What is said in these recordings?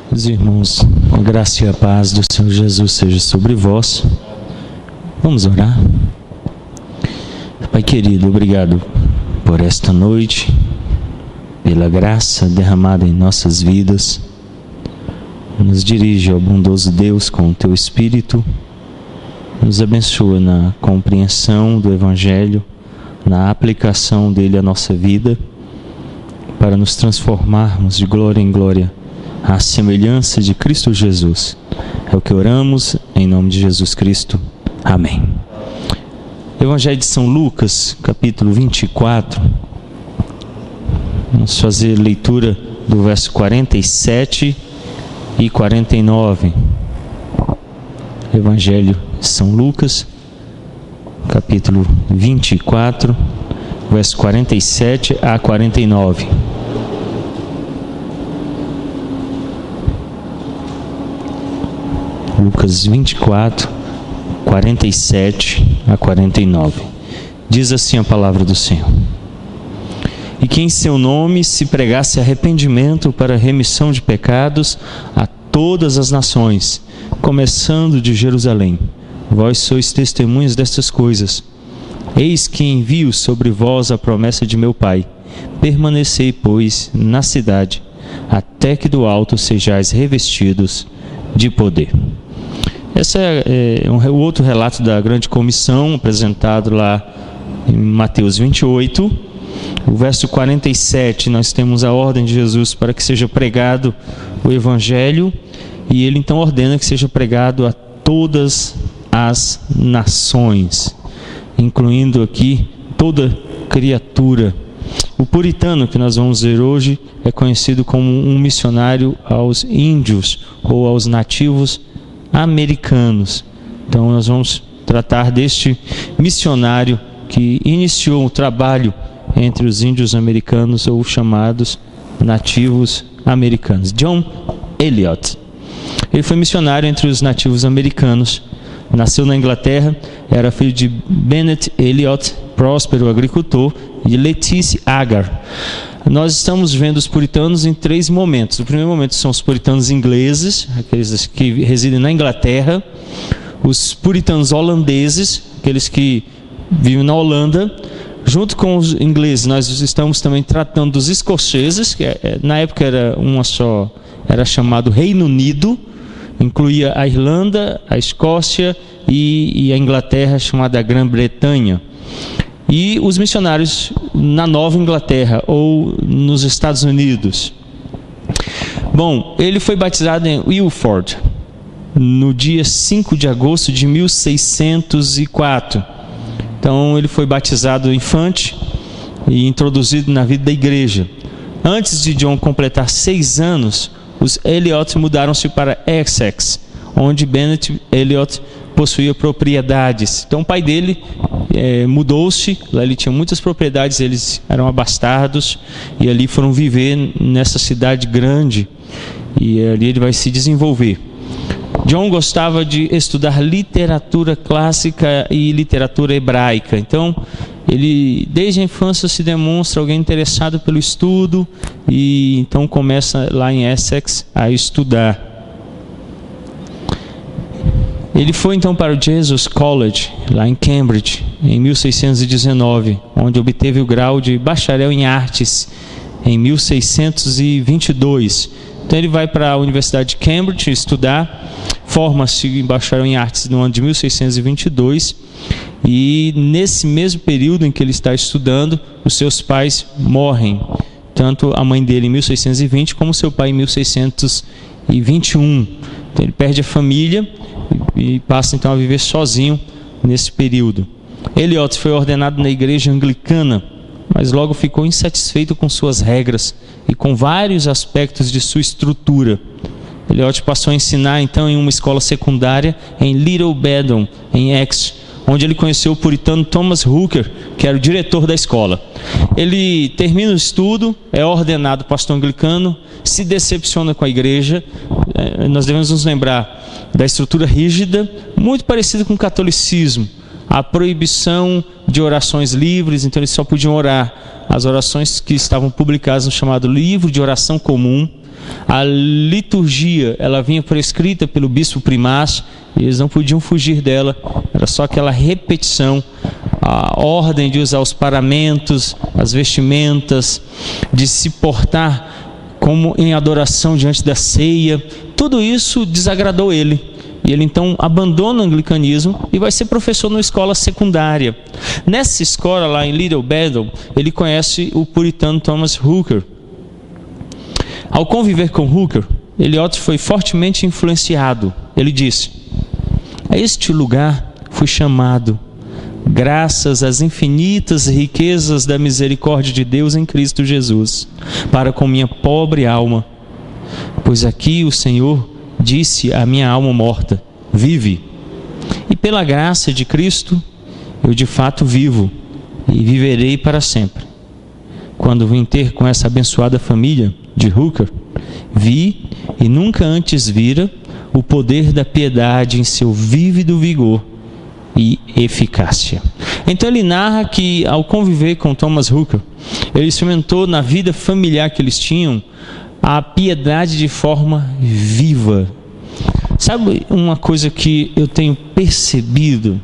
Os irmãos, a graça e a paz do Senhor Jesus seja sobre vós. Vamos orar. Pai querido, obrigado por esta noite, pela graça derramada em nossas vidas. Nos dirige, ó bondoso Deus, com o Teu Espírito. Nos abençoa na compreensão do Evangelho, na aplicação dele à nossa vida, para nos transformarmos de glória em glória à semelhança de Cristo Jesus. É o que oramos em nome de Jesus Cristo. Amém. Evangelho de São Lucas, capítulo 24. Vamos fazer leitura do verso 47 e 49. Evangelho de São Lucas, capítulo 24, verso 47 a 49. Lucas 24, 47 a 49. Diz assim a palavra do Senhor: E que em seu nome se pregasse arrependimento para remissão de pecados a todas as nações, começando de Jerusalém. Vós sois testemunhas destas coisas. Eis que envio sobre vós a promessa de meu Pai. Permanecei, pois, na cidade, até que do alto sejais revestidos de poder. Esse é o outro relato da grande comissão, apresentado lá em Mateus 28. O verso 47, nós temos a ordem de Jesus para que seja pregado o Evangelho, e ele então ordena que seja pregado a todas as nações, incluindo aqui toda criatura. O puritano, que nós vamos ver hoje, é conhecido como um missionário aos índios ou aos nativos americanos. Então nós vamos tratar deste missionário que iniciou o trabalho entre os índios americanos, ou chamados nativos americanos. John Eliot. Ele foi missionário entre os nativos americanos. Nasceu na Inglaterra, era filho de Bennett Eliot, próspero agricultor, e de Lettice Agar. Nós estamos vendo os puritanos em três momentos. O primeiro momento são os puritanos ingleses, aqueles que residem na Inglaterra. Os puritanos holandeses, aqueles que vivem na Holanda. Junto com os ingleses, nós estamos também tratando dos escoceses, que na época era uma só, era chamado Reino Unido, incluía a Irlanda, a Escócia e a Inglaterra, chamada Grã-Bretanha. E os missionários na Nova Inglaterra, ou nos Estados Unidos. Bom, ele foi batizado em Ilford, no dia 5 de agosto de 1604. Então ele foi batizado infante e introduzido na vida da igreja. Antes de John completar 6 anos, os Eliot mudaram-se para Essex, onde Bennett Eliot possuía propriedades. Então o pai dele mudou-se, lá ele tinha muitas propriedades, eles eram abastardos, e ali foram viver nessa cidade grande, e ali ele vai se desenvolver. John gostava de estudar literatura clássica e literatura hebraica. Então, ele desde a infância se demonstra alguém interessado pelo estudo, e então começa lá em Essex a estudar. Ele foi então para o Jesus College, lá em Cambridge, em 1619, onde obteve o grau de bacharel em artes em 1622. Então ele vai para a Universidade de Cambridge estudar, forma-se em bacharel em artes no ano de 1622, e nesse mesmo período em que ele está estudando, os seus pais morrem, tanto a mãe dele em 1620 como seu pai em 1621. Então ele perde a família e passa então a viver sozinho nesse período. Eliot foi ordenado na igreja anglicana, mas logo ficou insatisfeito com suas regras e com vários aspectos de sua estrutura. Eliot passou a ensinar então em uma escola secundária em Little Bedon, em Exeter, onde ele conheceu o puritano Thomas Hooker, que era o diretor da escola. Ele termina o estudo, é ordenado pastor anglicano, se decepciona com a igreja. Nós devemos nos lembrar da estrutura rígida, muito parecida com o catolicismo. A proibição de orações livres, então eles só podiam orar as orações que estavam publicadas no chamado livro de oração comum. A liturgia, ela vinha prescrita pelo bispo primaz, e eles não podiam fugir dela. Era só aquela repetição, a ordem de usar os paramentos, as vestimentas, de se portar como em adoração diante da ceia. Tudo isso desagradou ele. E ele então abandona o anglicanismo e vai ser professor numa escola secundária. Nessa escola, lá em Little Bedell, ele conhece o puritano Thomas Hooker. Ao conviver com Hooker, Eliot foi fortemente influenciado. Ele disse: a este lugar fui chamado, graças às infinitas riquezas da misericórdia de Deus em Cristo Jesus, para com minha pobre alma. Pois aqui o Senhor disse à minha alma morta: vive. E pela graça de Cristo, eu de fato vivo e viverei para sempre. Quando vim ter com essa abençoada família de Hooker, vi e nunca antes vira o poder da piedade em seu vívido vigor e eficácia. Então ele narra que ao conviver com Thomas Hooker, ele experimentou na vida familiar que eles tinham a piedade de forma viva. Sabe uma coisa que eu tenho percebido?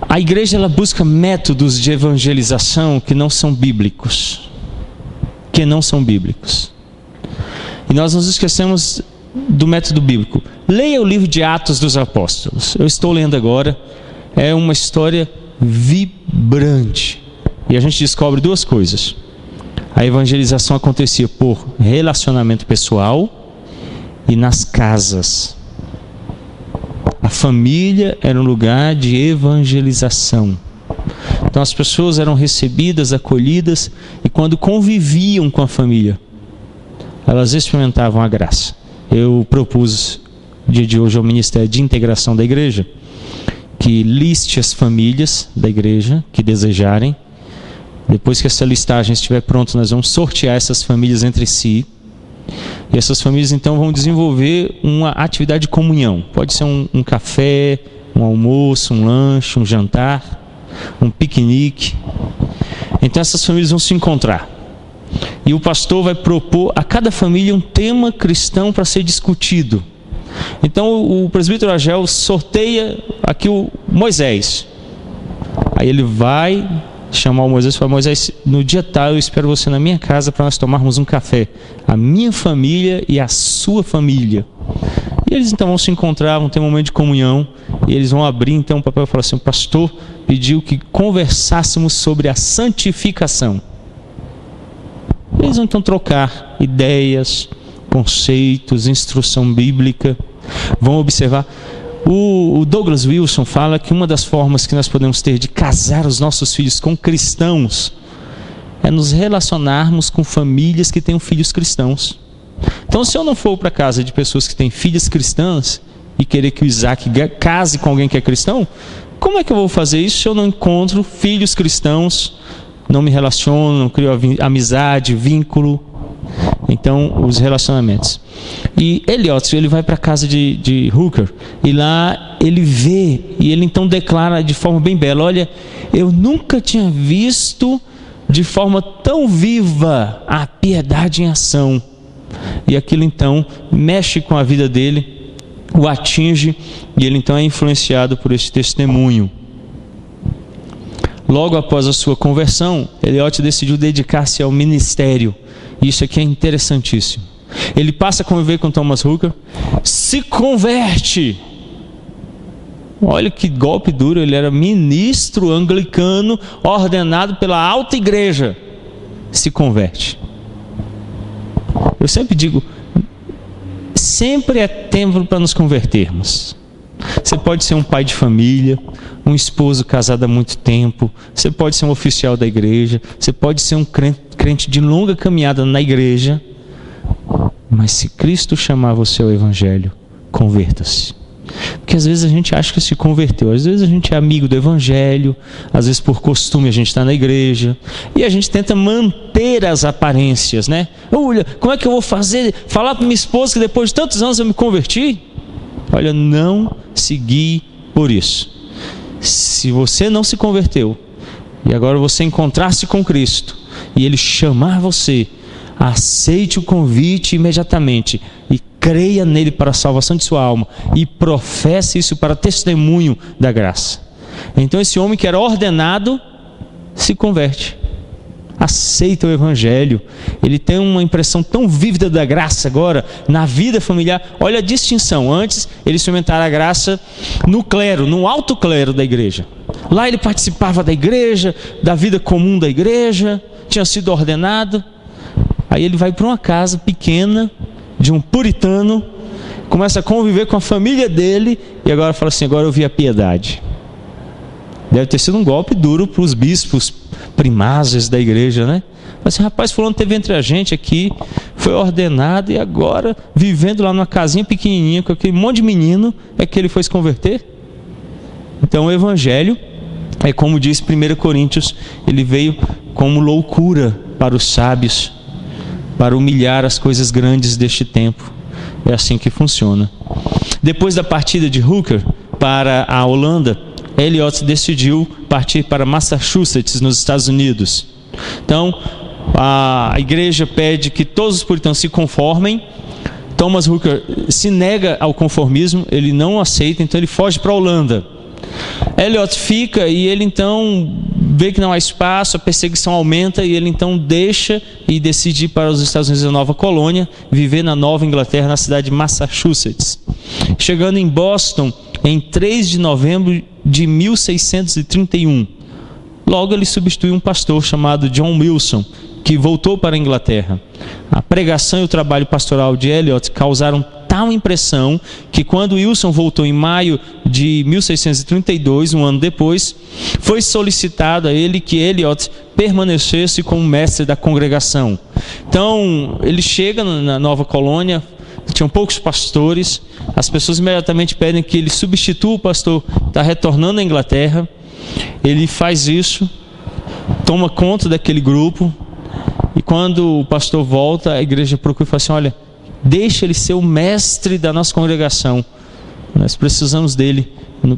A igreja, ela busca métodos de evangelização que não são bíblicos. E nós nos esquecemos do método bíblico. Leia o livro de Atos dos Apóstolos. Eu estou lendo agora. É uma história vibrante. E a gente descobre duas coisas. A evangelização acontecia por relacionamento pessoal e nas casas. A família era um lugar de evangelização. Então as pessoas eram recebidas, acolhidas, e quando conviviam com a família, elas experimentavam a graça. Eu propus, dia de hoje, ao Ministério de Integração da Igreja, que liste as famílias da igreja que desejarem. Depois que essa listagem estiver pronta, nós vamos sortear essas famílias entre si. E essas famílias então vão desenvolver uma atividade de comunhão. Pode ser um café, um almoço, um lanche, um jantar, um piquenique. Então essas famílias vão se encontrar. E o pastor vai propor a cada família um tema cristão para ser discutido. Então o presbítero Agel sorteia aqui o Moisés. Aí ele vai chamar o Moisés e falar: Moisés, no dia tal eu espero você na minha casa para nós tomarmos um café. A minha família e a sua família. E eles então vão se encontrar, vão ter um momento de comunhão. E eles vão abrir então o papel e falar assim: o pastor pediu que conversássemos sobre a santificação. Eles vão então trocar ideias, conceitos, instrução bíblica. Vão observar. O Douglas Wilson fala que uma das formas que nós podemos ter de casar os nossos filhos com cristãos é nos relacionarmos com famílias que tenham filhos cristãos. Então, se eu não for para casa de pessoas que têm filhas cristãs e querer que o Isaac case com alguém que é cristão, como é que eu vou fazer isso se eu não encontro filhos cristãos, não me relaciono, não crio amizade, vínculo? Então, os relacionamentos. E Eliot, ele vai para a casa de Hooker, e lá ele vê, e ele então declara de forma bem bela: olha, eu nunca tinha visto de forma tão viva a piedade em ação. E aquilo então mexe com a vida dele, o atinge, e ele então é influenciado por esse testemunho. Logo após a sua conversão, Eliot decidiu dedicar-se ao ministério. Isso aqui é interessantíssimo. Ele passa a conviver com Thomas Hooker, se converte. Olha que golpe duro, ele era ministro anglicano, ordenado pela alta igreja. Se converte. Eu sempre digo, sempre é tempo para nos convertermos. Você pode ser um pai de família, um esposo casado há muito tempo, você pode ser um oficial da igreja, você pode ser um crente de longa caminhada na igreja, mas se Cristo chamar você ao evangelho, converta-se. Porque às vezes a gente acha que se converteu, às vezes a gente é amigo do evangelho, às vezes por costume a gente está na igreja, e a gente tenta manter as aparências, né? Olha, como é que eu vou falar para minha esposa que depois de tantos anos eu me converti? Olha, não se guie por isso. Se você não se converteu, e agora você encontrar-se com Cristo, e Ele chamar você aceite o convite imediatamente e creia nele para a salvação de sua alma e professe isso para testemunho da graça. Então esse homem que era ordenado se converte, aceita o evangelho. Ele tem uma impressão tão vívida da graça agora na vida familiar. Olha a distinção: antes ele experimentara a graça no clero, no alto clero da igreja. Lá ele participava da igreja, da vida comum da igreja, tinha sido ordenado. Aí ele vai para uma casa pequena de um puritano, começa a conviver com a família dele e agora fala assim: agora eu vi a piedade. Deve ter sido um golpe duro para os bispos primários da igreja, né? Mas assim, rapaz, fulano teve entre a gente aqui, foi ordenado e agora vivendo lá numa casinha pequenininha com aquele monte de menino, é que ele foi se converter? Então o evangelho é como diz 1 Coríntios, ele veio como loucura para os sábios, para humilhar as coisas grandes deste tempo. É assim que funciona. Depois da partida de Hooker para a Holanda, Eliot decidiu partir para Massachusetts, nos Estados Unidos. Então, a igreja pede que todos os puritanos se conformem. Thomas Hooker se nega ao conformismo, ele não aceita, então ele foge para a Holanda. Eliot fica e ele então vê que não há espaço, a perseguição aumenta e ele então deixa e decide ir para os Estados Unidos, a nova colônia, viver na Nova Inglaterra, na cidade de Massachusetts. Chegando em Boston em 3 de novembro de 1631. Logo ele substituiu um pastor chamado John Wilson, que voltou para a Inglaterra. A pregação e o trabalho pastoral de Eliot causaram tal impressão que quando Wilson voltou em maio de 1632, um ano depois, foi solicitado a ele que Eliot permanecesse como mestre da congregação. Então ele chega na nova colônia, tinham poucos pastores, as pessoas imediatamente pedem que ele substitua o pastor que está retornando à Inglaterra. Ele faz isso, toma conta daquele grupo, e quando o pastor volta, a igreja procura e fala assim: olha, deixa ele ser o mestre da nossa congregação, nós precisamos dele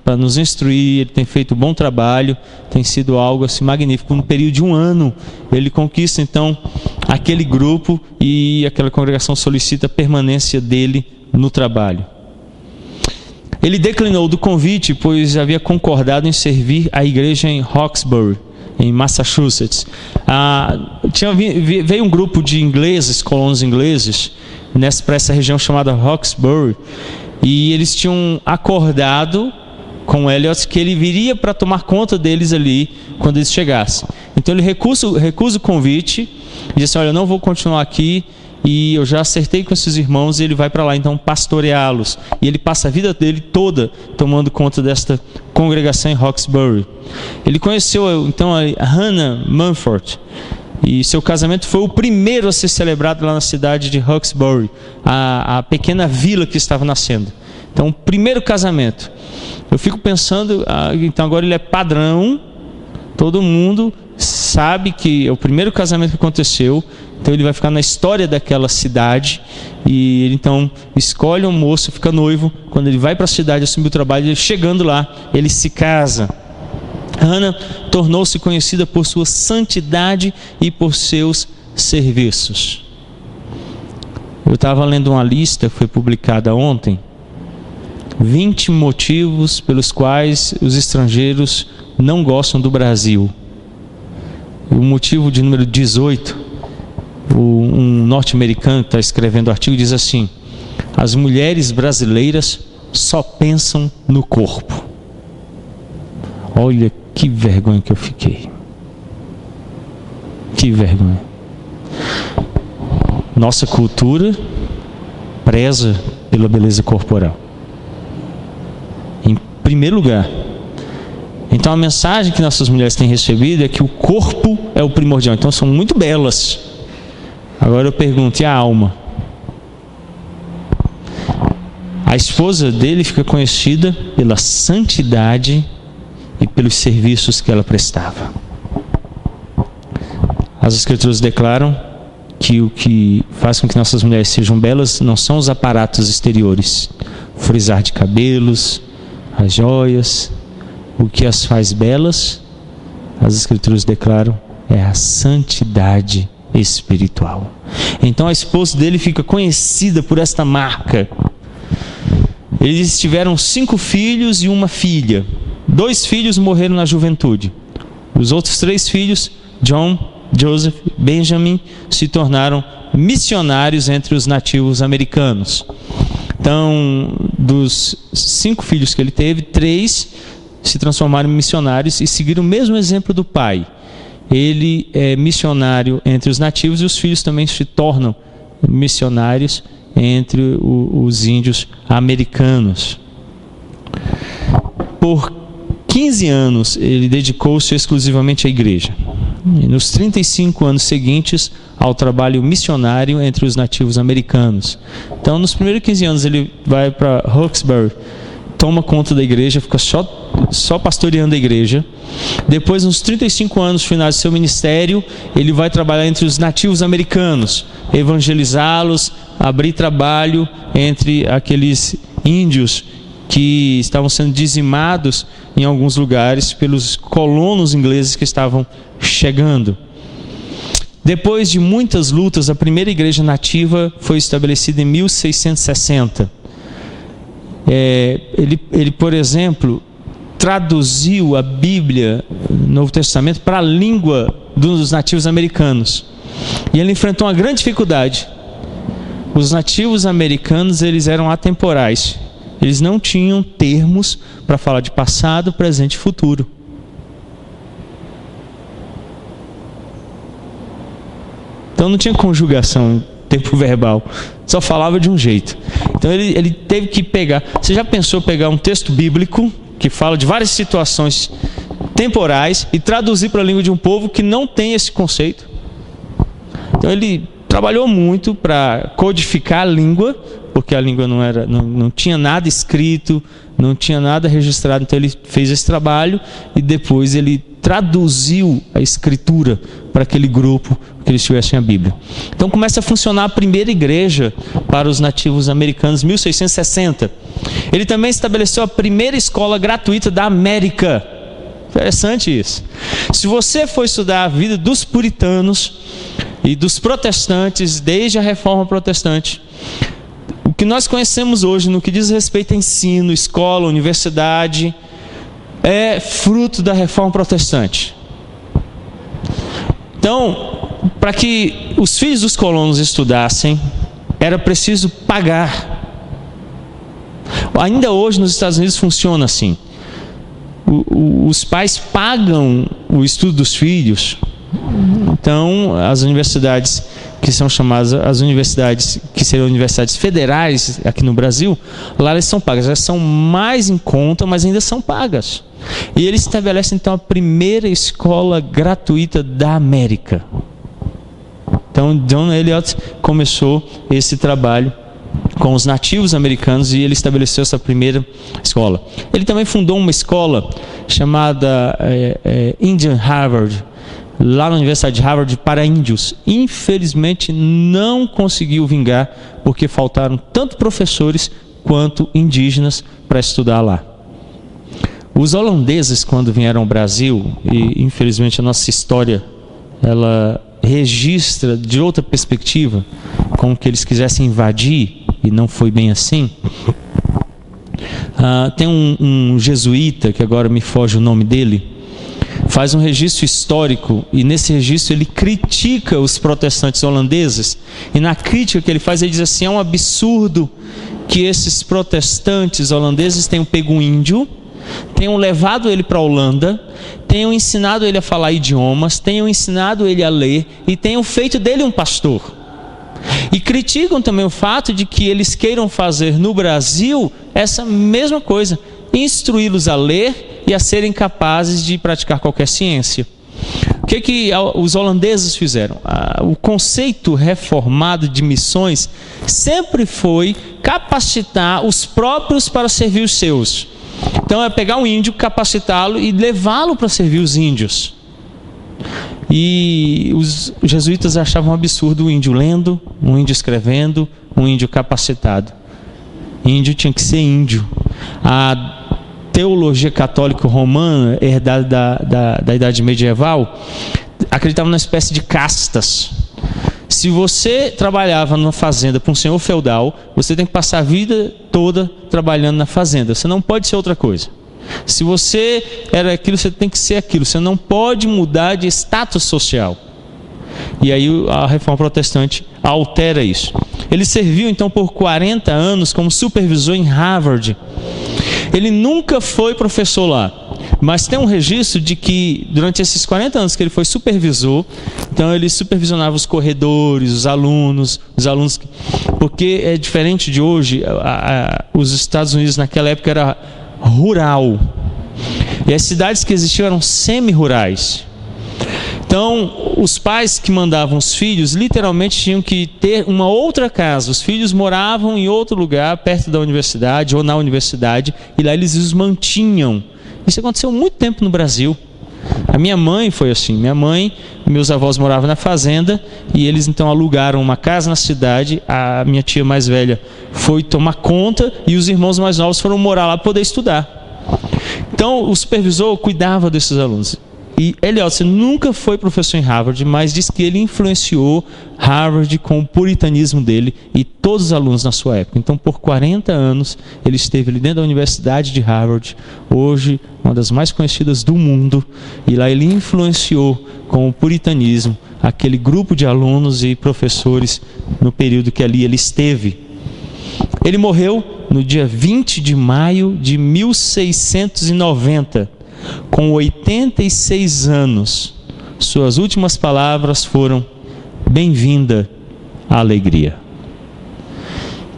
para nos instruir, ele tem feito um bom trabalho, tem sido algo assim magnífico. No período de um ano, ele conquista então aquele grupo e aquela congregação solicita a permanência dele no trabalho. Ele declinou do convite, pois havia concordado em servir a igreja em Roxbury, em Massachusetts. Veio um grupo de ingleses, colonos ingleses, para essa região chamada Roxbury, e eles tinham acordado com Eliot que ele viria para tomar conta deles ali quando eles chegassem. Então ele recusa o convite e diz assim: olha, eu não vou continuar aqui e eu já acertei com esses irmãos, e ele vai para lá então pastoreá-los. E ele passa a vida dele toda tomando conta desta congregação em Roxbury. Ele conheceu então a Hannah Mumford, e seu casamento foi o primeiro a ser celebrado lá na cidade de Roxbury, a pequena vila que estava nascendo. Então, o primeiro casamento. Eu fico pensando, então agora ele é padrão, todo mundo sabe que é o primeiro casamento que aconteceu, então ele vai ficar na história daquela cidade, e ele então escolhe um moço, fica noivo. Quando ele vai para a cidade assumir o trabalho, ele, chegando lá, ele se casa. Hannah tornou-se conhecida por sua santidade e por seus serviços. Eu estava lendo uma lista, foi publicada ontem, 20 motivos pelos quais os estrangeiros não gostam do Brasil. O motivo de número 18, um norte-americano que está escrevendo o artigo diz assim: as mulheres brasileiras só pensam no corpo. Olha que vergonha que eu fiquei. Que vergonha. Nossa cultura preza pela beleza corporal, em primeiro lugar. Então a mensagem que nossas mulheres têm recebido é que o corpo é o primordial. Então são muito belas. Agora eu pergunto, e a alma? A esposa dele fica conhecida pela santidade e pelos serviços que ela prestava. As Escrituras declaram que o que faz com que nossas mulheres sejam belas não são os aparatos exteriores, o frisar de cabelos, as joias. O que as faz belas, as Escrituras declaram, é a santidade espiritual. Então a esposa dele fica conhecida por esta marca. Eles tiveram 5 filhos e uma filha. 2 filhos morreram na juventude. Os outros 3 filhos, John, Joseph, Benjamin, se tornaram missionários entre os nativos americanos. Então, dos 5 filhos que ele teve, 3 se transformaram em missionários e seguiram o mesmo exemplo do pai. Ele é missionário entre os nativos e os filhos também se tornam missionários entre os índios americanos. Por 15 anos ele dedicou-se exclusivamente à igreja. E nos 35 anos seguintes ao trabalho missionário entre os nativos americanos. Então, nos primeiros 15 anos ele vai para Roxbury, toma conta da igreja, fica só pastoreando a igreja. Depois, nos 35 anos finais do seu ministério, ele vai trabalhar entre os nativos americanos, evangelizá-los, abrir trabalho entre aqueles índios que estavam sendo dizimados em alguns lugares pelos colonos ingleses que estavam chegando. Depois de muitas lutas, a primeira igreja nativa foi estabelecida em 1660. Ele, por exemplo, traduziu a Bíblia, Novo Testamento, para a língua dos nativos americanos. E ele enfrentou uma grande dificuldade. Os nativos americanos, eles eram atemporais. Eles não tinham termos para falar de passado, presente e futuro. Então não tinha conjugação, tempo verbal. Só falava de um jeito. Então ele teve que pegar... Você já pensou pegar um texto bíblico que fala de várias situações temporais e traduzir para a língua de um povo que não tem esse conceito? Então ele trabalhou muito para codificar a língua, porque a língua não tinha nada escrito, não tinha nada registrado. Então ele fez esse trabalho e depois ele traduziu a escritura para aquele grupo que eles tivessem a Bíblia. Então começa a funcionar a primeira igreja para os nativos americanos, 1660. Ele também estabeleceu a primeira escola gratuita da América. Interessante isso. Se você for estudar a vida dos puritanos e dos protestantes, desde a Reforma Protestante, o que nós conhecemos hoje no que diz respeito a ensino, escola, universidade, é fruto da Reforma Protestante. Então, para que os filhos dos colonos estudassem, era preciso pagar. Ainda hoje nos Estados Unidos funciona assim. Os pais pagam o estudo dos filhos. Então, as universidades que são chamadas, as universidades que seriam universidades federais aqui no Brasil, lá elas são pagas. Elas são mais em conta, mas ainda são pagas. E eles estabelecem então a primeira escola gratuita da América. Então John Eliot começou esse trabalho com os nativos americanos e ele estabeleceu essa primeira escola. Ele também fundou uma escola chamada Indian Harvard, lá na Universidade de Harvard, para índios. Infelizmente não conseguiu vingar, porque faltaram tanto professores quanto indígenas para estudar lá. Os holandeses, quando vieram ao Brasil, e infelizmente a nossa história ela registra de outra perspectiva, como que eles quisessem invadir, e não foi bem assim. Tem um jesuíta, que agora me foge o nome dele, faz um registro histórico, e nesse registro ele critica os protestantes holandeses, e na crítica que ele faz, ele diz assim: é um absurdo que esses protestantes holandeses tenham pego um índio, tenham levado ele para a Holanda, tenham ensinado ele a falar idiomas, tenham ensinado ele a ler e tenham feito dele um pastor. E criticam também o fato de que eles queiram fazer no Brasil essa mesma coisa, instruí-los a ler e a serem capazes de praticar qualquer ciência. O que os holandeses fizeram? O conceito reformado de missões sempre foi capacitar os próprios para servir os seus. Então é pegar um índio, capacitá-lo e levá-lo para servir os índios. E os jesuítas achavam um absurdo o índio lendo, um índio escrevendo, um índio capacitado. Índio tinha que ser índio. A teologia católica romana, herdada da Idade Medieval, acreditava numa espécie de castas. Se você trabalhava numa fazenda para um senhor feudal, você tem que passar a vida toda trabalhando na fazenda. Você não pode ser outra coisa. Se você era aquilo, você tem que ser aquilo. Você não pode mudar de status social. E aí a Reforma Protestante altera isso. Ele serviu então por 40 anos como supervisor em Harvard. Ele nunca foi professor lá, mas tem um registro de que durante esses 40 anos que ele foi supervisor, então ele supervisionava os corredores, os alunos, porque é diferente de hoje. Os Estados Unidos naquela época era rural, e as cidades que existiam eram semi-rurais. Então, os pais que mandavam os filhos, literalmente tinham que ter uma outra casa. Os filhos moravam em outro lugar, perto da universidade ou na universidade, e lá eles os mantinham. Isso aconteceu muito tempo no Brasil. A minha mãe foi assim. Minha mãe, meus avós moravam na fazenda, e eles então alugaram uma casa na cidade. A minha tia mais velha foi tomar conta, e os irmãos mais novos foram morar lá para poder estudar. Então, o supervisor cuidava desses alunos. E Eliot nunca foi professor em Harvard, mas diz que ele influenciou Harvard com o puritanismo dele e todos os alunos na sua época. Então, por 40 anos, ele esteve ali dentro da Universidade de Harvard, hoje uma das mais conhecidas do mundo, e lá ele influenciou com o puritanismo aquele grupo de alunos e professores no período que ali ele esteve. Ele morreu no dia 20 de maio de 1690, com 86 anos. Suas últimas palavras foram: bem-vinda à alegria.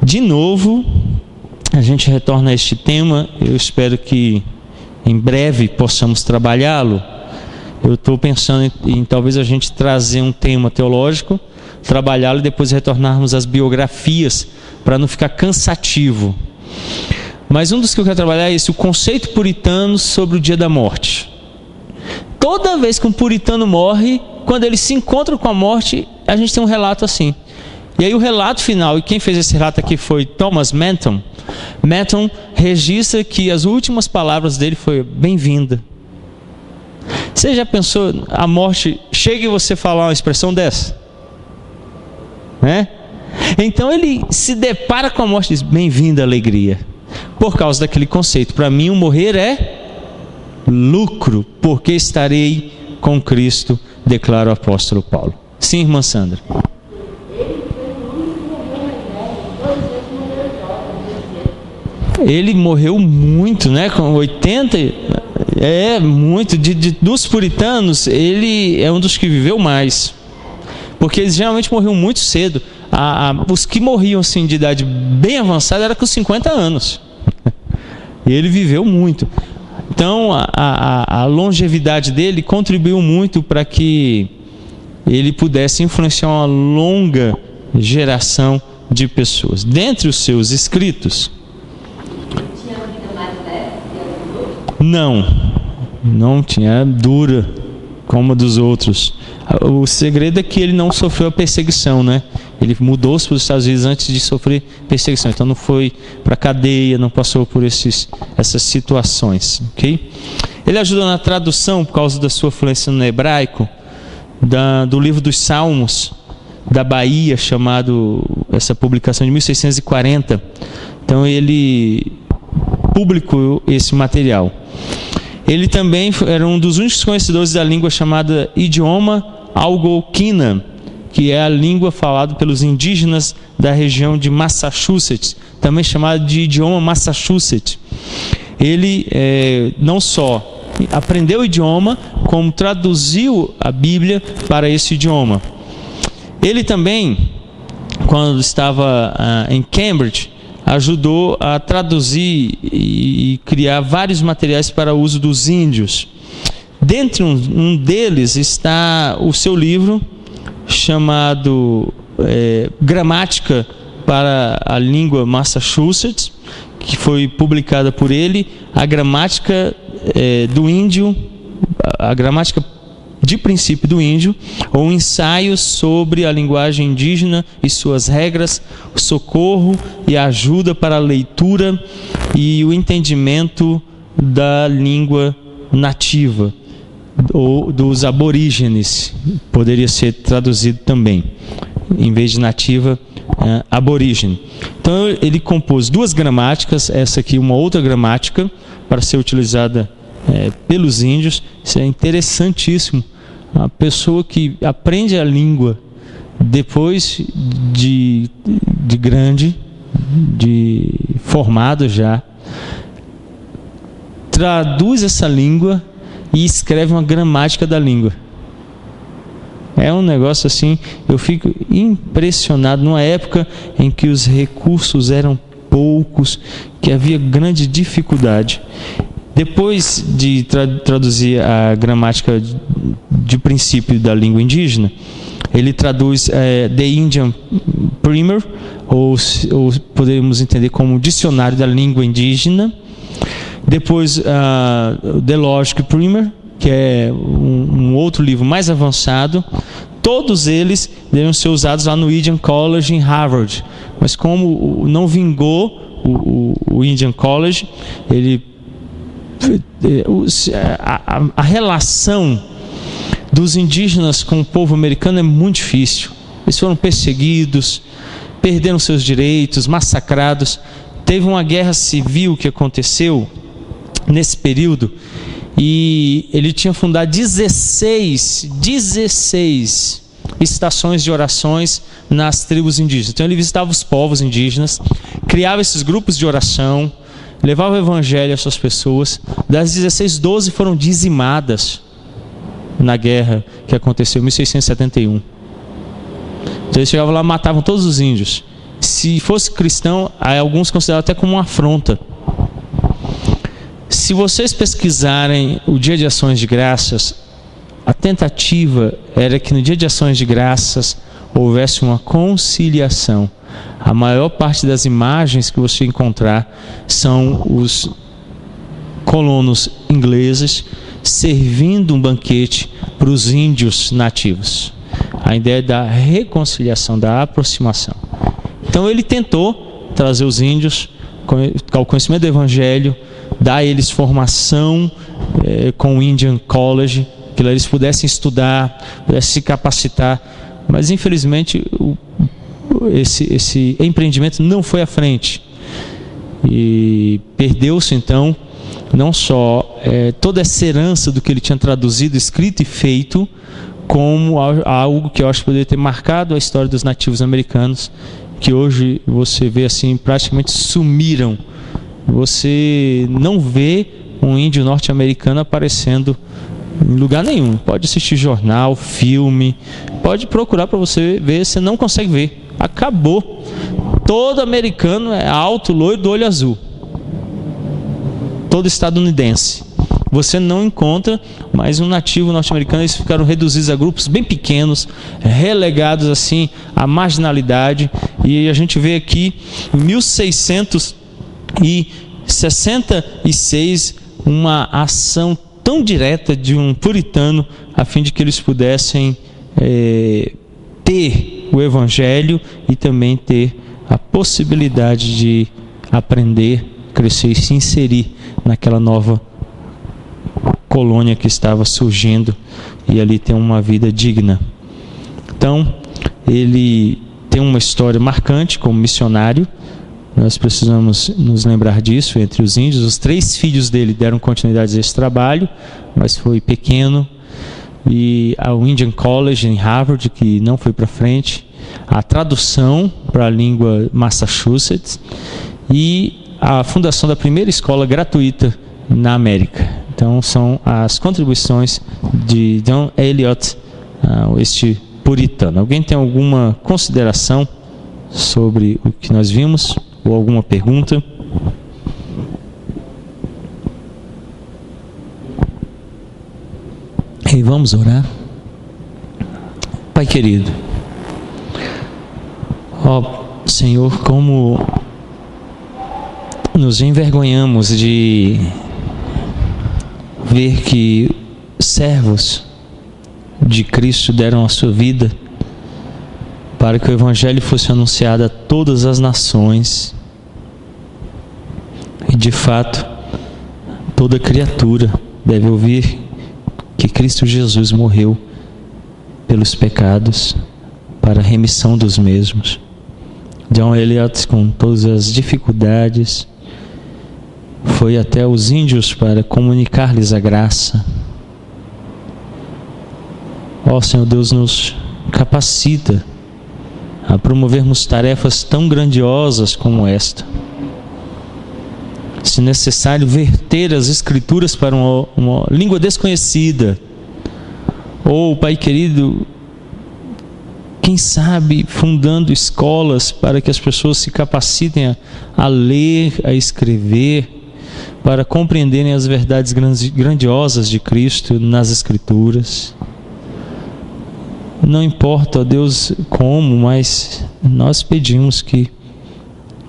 De novo, a gente retorna a este tema. Eu espero que em breve possamos trabalhá-lo. Eu estou pensando em talvez a gente trazer um tema teológico, trabalhá-lo e depois retornarmos às biografias, para não ficar cansativo. Mas um dos que eu quero trabalhar é esse: o conceito puritano sobre o dia da morte. Toda vez que um puritano morre, quando ele se encontra com a morte, a gente tem um relato assim. E aí o relato final, e quem fez esse relato aqui foi Thomas Manton. Manton registra que as últimas palavras dele foi: bem-vinda. Você já pensou, a morte chega e você falar uma expressão dessa? Né? Então ele se depara com a morte e diz: bem-vinda à alegria. Por causa daquele conceito: para mim o morrer é lucro, porque estarei com Cristo, declara o apóstolo Paulo. Sim, irmã Sandra. Ele morreu muito, né? Com 80, muito. Dos puritanos, ele é um dos que viveu mais, porque eles geralmente morriam muito cedo. Os que morriam assim de idade bem avançada era com 50 anos. E ele viveu muito. Então a longevidade dele contribuiu muito para que ele pudesse influenciar uma longa geração de pessoas. Dentre os seus escritos, tinha uma vida mais leve que a dos outros? Não tinha, dura como a dos outros. O segredo é que ele não sofreu a perseguição, né? Ele mudou-se para os Estados Unidos antes de sofrer perseguição. Então não foi para a cadeia, não passou por essas situações. Okay? Ele ajudou na tradução, por causa da sua fluência no hebraico, do livro dos Salmos, da Bahia, essa publicação de 1640. Então ele publicou esse material. Ele também era um dos únicos conhecedores da língua chamada idioma algonquina, que é a língua falada pelos indígenas da região de Massachusetts, também chamada de idioma Massachusetts. Ele não só aprendeu o idioma, como traduziu a Bíblia para esse idioma. Ele também, quando estava em Cambridge, ajudou a traduzir e criar vários materiais para o uso dos índios. Dentre um deles está o seu livro chamado Gramática para a Língua Massachusetts, que foi publicada por ele, a gramática do índio, a gramática de princípio do índio, ou um ensaio sobre a linguagem indígena e suas regras, o socorro e a ajuda para a leitura e o entendimento da língua nativa, ou dos aborígenes, poderia ser traduzido também. em vez de nativa, aborígene. Então ele compôs 2 gramáticas, essa aqui uma outra gramática, para ser utilizada pelos índios. Isso é interessantíssimo. A pessoa que aprende a língua depois de grande, de formado já, traduz essa língua e escreve uma gramática da língua. É um negócio assim, eu fico impressionado, numa época em que os recursos eram poucos, que havia grande dificuldade. Depois de traduzir a gramática de princípio da língua indígena, ele traduz The Indian Primer, ou podemos entender como dicionário da língua indígena. Depois The Logic Primer, que é um outro livro mais avançado. Todos eles devem ser usados lá no Indian College em Harvard, mas como não vingou o Indian College, a relação dos indígenas com o povo americano é muito difícil. Eles foram perseguidos, perderam seus direitos, massacrados. Teve uma guerra civil que aconteceu nesse período, e ele tinha fundado 16 estações de orações nas tribos indígenas. Então ele visitava os povos indígenas, criava esses grupos de oração, levava o evangelho às suas pessoas. Das 16, 12 foram dizimadas na guerra que aconteceu em 1671. Então eles chegavam lá e matavam todos os índios. Se fosse cristão, alguns consideravam até como uma afronta. Se vocês pesquisarem o Dia de Ações de Graças, a tentativa era que no Dia de Ações de Graças houvesse uma conciliação. A maior parte das imagens que você encontrar são os colonos ingleses servindo um banquete para os índios nativos. A ideia da reconciliação, da aproximação. Então ele tentou trazer os índios ao conhecimento do Evangelho, dar a eles formação com o Indian College, que eles pudessem estudar, pudessem se capacitar, mas infelizmente esse empreendimento não foi à frente, e perdeu-se então não só toda essa herança do que ele tinha traduzido, escrito e feito, como algo que eu acho que poderia ter marcado a história dos nativos americanos, que hoje você vê assim, praticamente sumiram. Você não vê um índio norte-americano aparecendo em lugar nenhum. Pode assistir jornal, filme, pode procurar para você ver, você não consegue ver. Acabou. Todo americano é alto, loiro, do olho azul. Todo estadunidense. Você não encontra mais um nativo norte-americano. Eles ficaram reduzidos a grupos bem pequenos, relegados assim à marginalidade. E a gente vê aqui em 1666 uma ação tão direta de um puritano a fim de que eles pudessem ter o Evangelho e também ter a possibilidade de aprender, crescer e se inserir naquela nova colônia que estava surgindo e ali ter uma vida digna. Então, ele tem uma história marcante como missionário. Nós precisamos nos lembrar disso. Entre os índios, os 3 filhos dele deram continuidade a esse trabalho, mas foi pequeno. E ao Indian College em Harvard, que não foi para frente, a tradução para a língua Massachusetts e a fundação da primeira escola gratuita na América. Então são as contribuições de John Eliot, este puritano. Alguém tem alguma consideração sobre o que nós vimos? Ou alguma pergunta? E vamos orar. Pai querido, ó Senhor, como nos envergonhamos de ver que servos de Cristo deram a sua vida para que o Evangelho fosse anunciado a todas as nações. E de fato, toda criatura deve ouvir que Cristo Jesus morreu pelos pecados, para a remissão dos mesmos. John Eliot, com todas as dificuldades, foi até os índios para comunicar-lhes a graça. Ó Senhor Deus, nos capacita a promovermos tarefas tão grandiosas como esta. Se necessário, verter as Escrituras para uma língua desconhecida. Ou, Pai querido, quem sabe fundando escolas para que as pessoas se capacitem a ler, a escrever, para compreenderem as verdades grandiosas de Cristo nas Escrituras. Não importa, ó Deus, como, mas nós pedimos que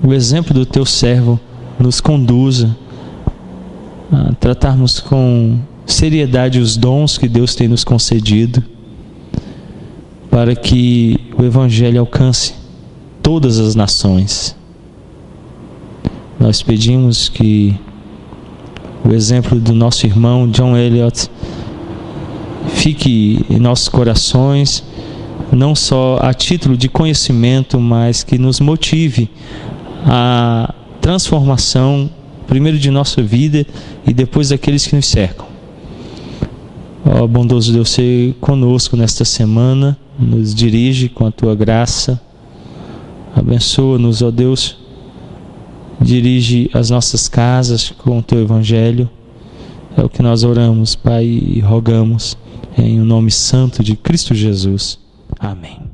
o exemplo do Teu servo nos conduza a tratarmos com seriedade os dons que Deus tem nos concedido, para que o Evangelho alcance todas as nações. Nós pedimos que o exemplo do nosso irmão John Eliot fique em nossos corações, não só a título de conhecimento, mas que nos motive a transformação, primeiro de nossa vida e depois daqueles que nos cercam. Ó bondoso Deus, seja conosco nesta semana, nos dirige com a Tua graça, abençoa-nos, ó Deus, dirige as nossas casas com o Teu Evangelho. É o que nós oramos, Pai, e rogamos em o nome santo de Cristo Jesus. Amém.